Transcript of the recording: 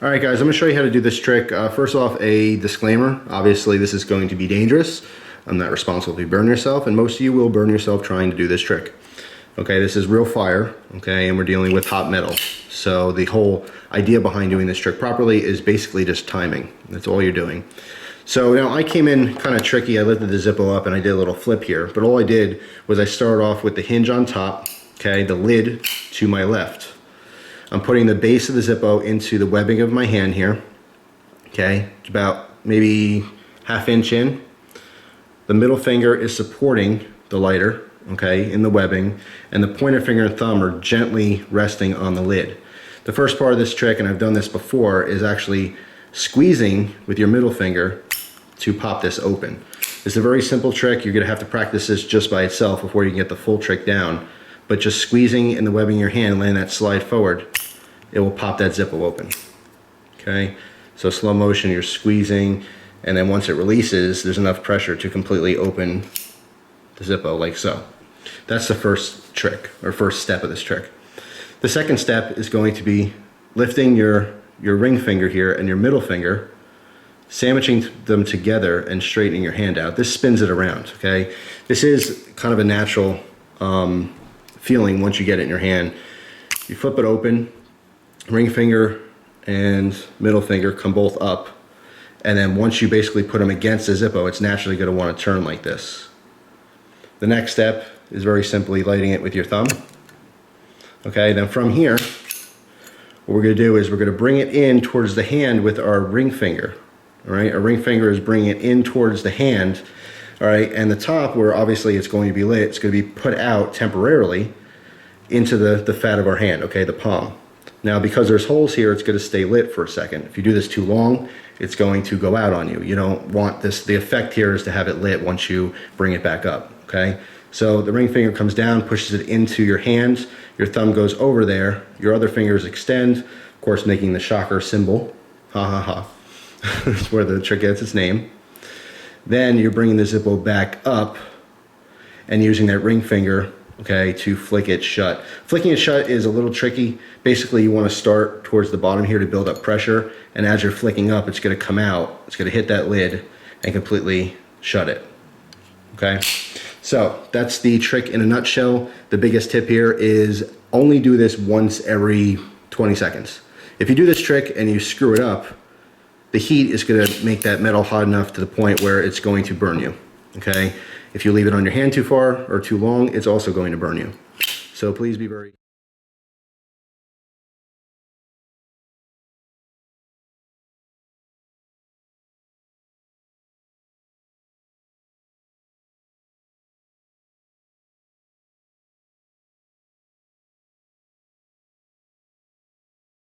Alright guys, I'm going to show you how to do this trick. First off, a disclaimer. Obviously this is going to be dangerous. I'm not responsible if you burn yourself, and most of you will burn yourself trying to do this trick. Okay, this is real fire, okay, and we're dealing with hot metal. So the whole idea behind doing this trick properly is basically just timing. That's all you're doing. So now I came in kind of tricky. I lifted the Zippo up and I did a little flip here, but all I did was I started off with the hinge on top, okay, the lid to my left. I'm putting the base of the Zippo into the webbing of my hand here, okay, it's about maybe ½ inch in. The middle finger is supporting the lighter, okay, in the webbing, and the pointer finger and thumb are gently resting on the lid. The first part of this trick, and I've done this before, is actually squeezing with your middle finger to pop this open. It's a very simple trick. You're going to have to practice this just by itself before you can get the full trick down. But just squeezing in the webbing of your hand and letting that slide forward, it will pop that Zippo open. Okay, so slow motion, you're squeezing, and then once it releases, there's enough pressure to completely open the Zippo like so. That's the first trick, or first step of this trick. The second step is going to be lifting your ring finger here and your middle finger, sandwiching them together and straightening your hand out. This spins it around, okay? This is kind of a natural feeling once you get it in your hand. You flip it open, ring finger and middle finger come both up, and then once you basically put them against the Zippo, it's naturally going to want to turn like this. The next step is very simply lighting it with your thumb. Okay, then from here, what we're going to do is we're going to bring it in towards the hand with our ring finger. All right, our ring finger is bringing it in towards the hand. All right, and the top, where obviously it's going to be lit, it's going to be put out temporarily into the fat of our hand, okay, the palm. Now, because there's holes here, it's going to stay lit for a second. If you do this too long, it's going to go out on you. You don't want this. The effect here is to have it lit once you bring it back up, okay? So the ring finger comes down, pushes it into your hand, your thumb goes over there, your other fingers extend, of course making the shocker symbol, ha ha ha. That's where the trick gets its name. Then you're bringing the Zippo back up and using that ring finger, okay, to flick it shut. Flicking it shut is a little tricky. Basically, you want to start towards the bottom here to build up pressure, and as you're flicking up, it's going to come out, it's going to hit that lid and completely shut it, okay? So that's the trick in a nutshell. The biggest tip here is only do this once every 20 seconds. If you do this trick and you screw it up, the heat is going to make that metal hot enough to the point where it's going to burn you, okay? If you leave it on your hand too far or too long, it's also going to burn you. So please be very